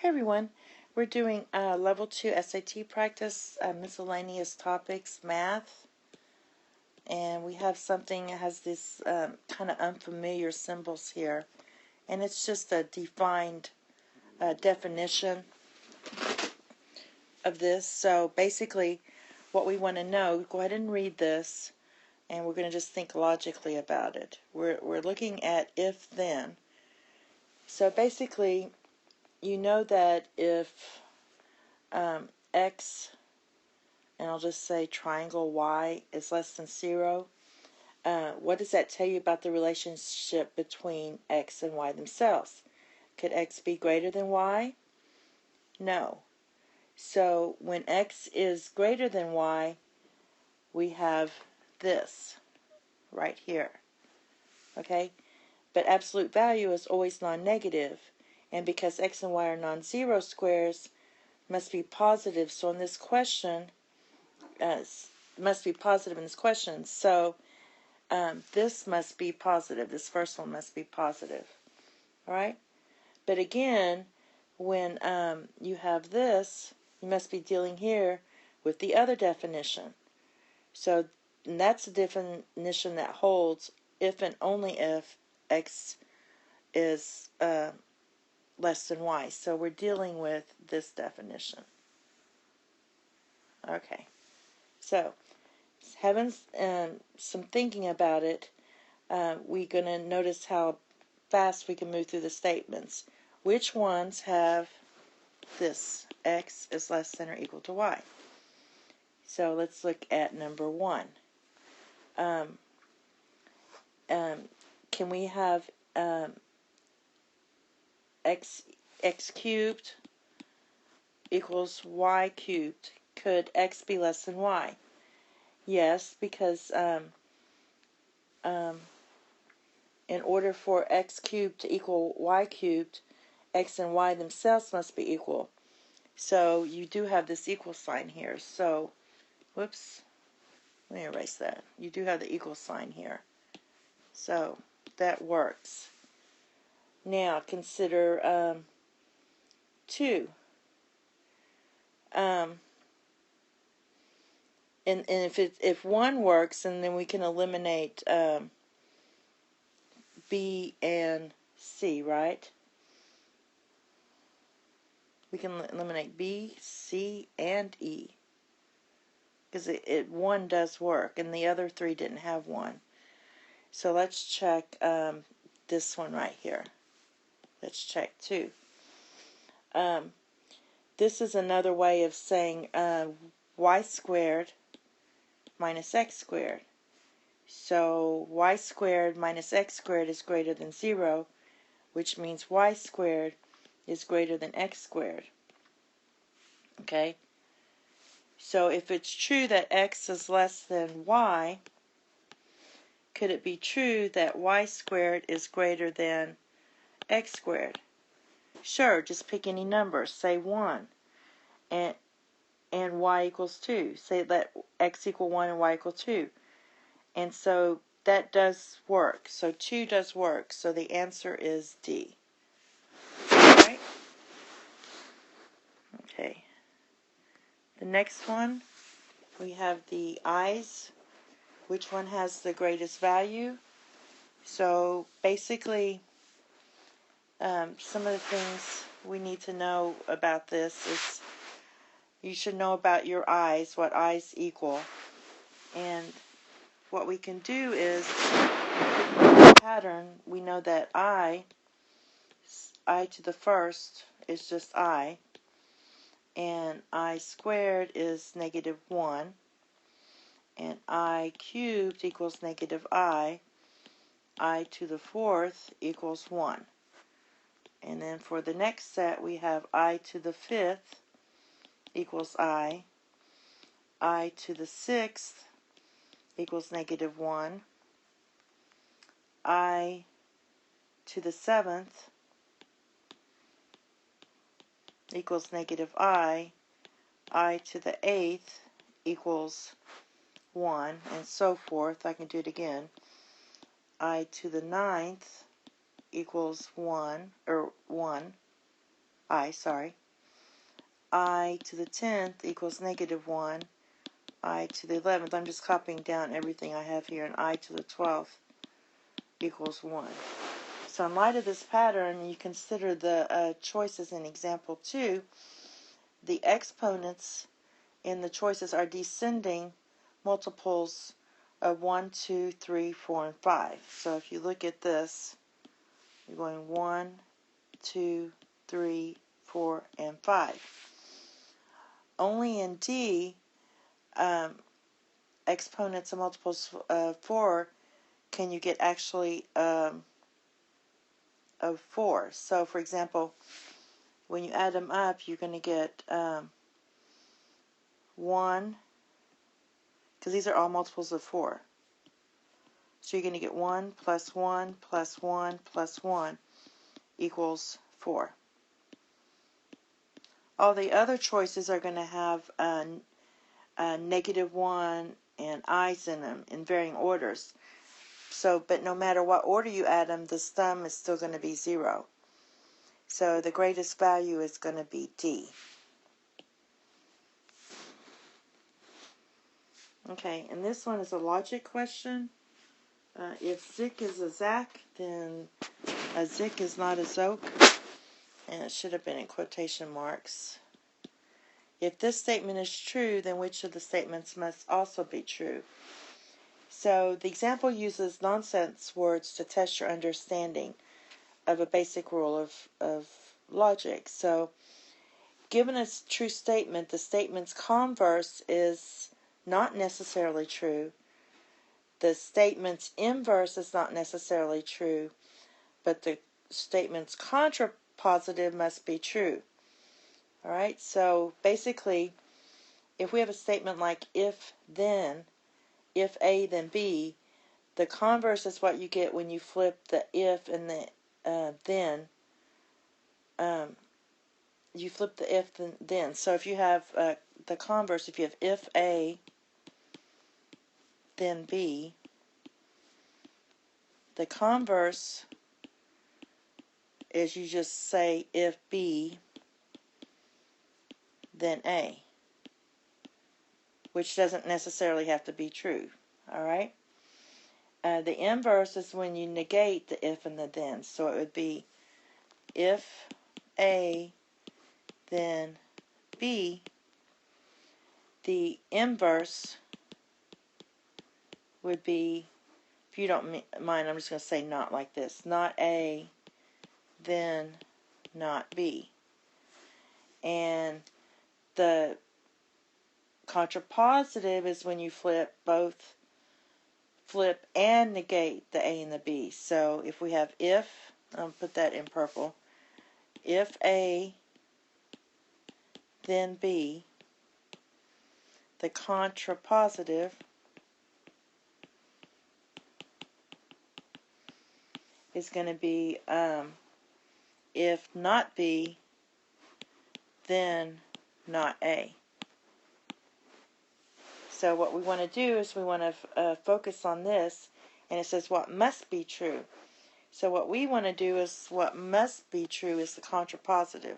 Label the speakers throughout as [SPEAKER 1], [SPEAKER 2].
[SPEAKER 1] Hey everyone, we're doing level 2 SAT practice, miscellaneous topics, math, and we have something that has this kind of unfamiliar symbols here, and it's just a defined definition of this. So basically what we want to know, go ahead and read this, and we're going to just think logically about it. We're looking at if then. So basically, you know that if x, and I'll just say triangle y, is less than 0, what does that tell you about the relationship between x and y themselves? Could x be greater than y? No. So when x is greater than y, we have this right here. Okay? But absolute value is always non-negative, and because x and y are non-zero squares, must be positive. So in this question, must be positive in this question. So this must be positive. This first one must be positive. All right? But again, when you have this, you must be dealing here with the other definition. So and that's a definition that holds if and only if x is less than y. So we're dealing with this definition. Okay. So having some thinking about it, we're going to notice how fast we can move through the statements. Which ones have this, x is less than or equal to y? So let's look at number 1. Can we have x cubed equals y cubed? Could x be less than y? Yes, because in order for x cubed to equal y cubed, x and y themselves must be equal. So you do have this equal sign here. So, whoops, let me erase that. You do have the equal sign here. So that works. Now consider 2. And if 1 works, and then we can eliminate B and C, right? We can eliminate B, C, and E. Because 1 does work, and the other 3 didn't have 1. So let's check this one right here. Let's check 2. This is another way of saying y squared minus x squared. So y squared minus x squared is greater than 0, which means y squared is greater than x squared. Okay? So if it's true that x is less than y, could it be true that y squared is greater than x squared? Sure, just pick any number. Say 1. And y equals 2. Say let x equal 1 and y equal 2. And so that does work. So 2 does work. So the answer is D. Alright? Okay. The next one, we have the i's. Which one has the greatest value? So basically, some of the things we need to know about this is you should know about your i's, what i's equal. And what we can do is, pattern, we know that I to the first is just I, and I squared is negative 1, and I cubed equals negative I to the fourth equals 1. And then for the next set, we have I to the fifth equals I to the sixth equals negative 1, I to the seventh equals negative I to the eighth equals 1, and so forth. I can do it again. I to the ninth equals 1, or 1. I to the 10th equals negative 1. I to the 11th, I'm just copying down everything I have here, and I to the 12th equals 1. So in light of this pattern, you consider the choices in example 2. The exponents in the choices are descending multiples of 1, 2, 3, 4, and 5. So if you look at this, you're going 1, 2, 3, 4, and 5. Only in D, exponents and multiples of 4 can you get actually of 4. So for example, when you add them up, you're going to get 1, because these are all multiples of 4. So you're going to get 1 plus 1 plus 1 plus 1 equals 4. All the other choices are going to have negative 1 and i's in them in varying orders. So, but no matter what order you add them, the sum is still going to be 0. So the greatest value is going to be D. Okay, and this one is a logic question. If Zik is a Zach, then a Zik is not a Zoke. And it should have been in quotation marks. If this statement is true, then which of the statements must also be true? So the example uses nonsense words to test your understanding of a basic rule of logic. So given a true statement, the statement's converse is not necessarily true. The statement's inverse is not necessarily true, but the statement's contrapositive must be true. Alright, so basically, if we have a statement like if then, if A then B, the converse is what you get when you flip the if and the then. You flip the if and then. So if you have the converse, if you have if A, then B, the converse is you just say if B, then A, which doesn't necessarily have to be true. Alright? The inverse is when you negate the if and the then. So it would be if A, then B. The inverse would be, if you don't mind, I'm just going to say not like this. Not A, then not B. And the contrapositive is when you flip and negate the A and the B. So if we have if, I'll put that in purple, if A, then B, the contrapositive is going to be if not B, then not A. So what we want to do is we want to focus on this, and it says what must be true. So what we want to do is what must be true is the contrapositive,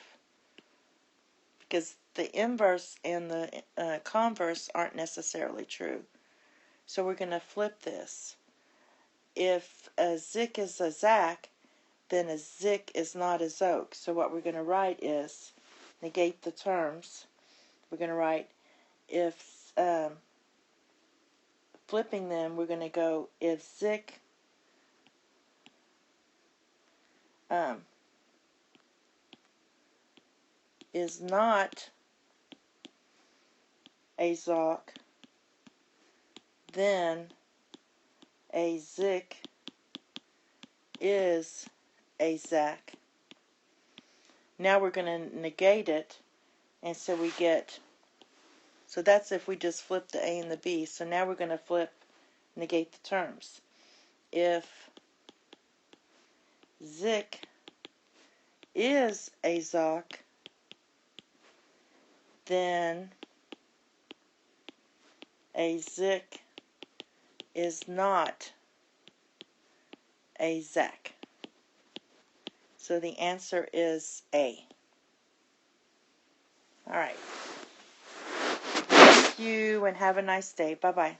[SPEAKER 1] because the inverse and the converse aren't necessarily true. So we're going to flip this. If a Zik is a Zach, then a Zik is not a Zoke. So what we're going to write is, negate the terms, we're going to write if, flipping them, we're going to go if Zik is not a Zoc, then a Zik is a Zach. Now we're going to negate it, and so we get, so that's if we just flip the A and the B. So now we're going to negate the terms. If Zik is a Zoc, then a Zik is not a Zach. So the answer is A. All right. Thank you and have a nice day. Bye-bye.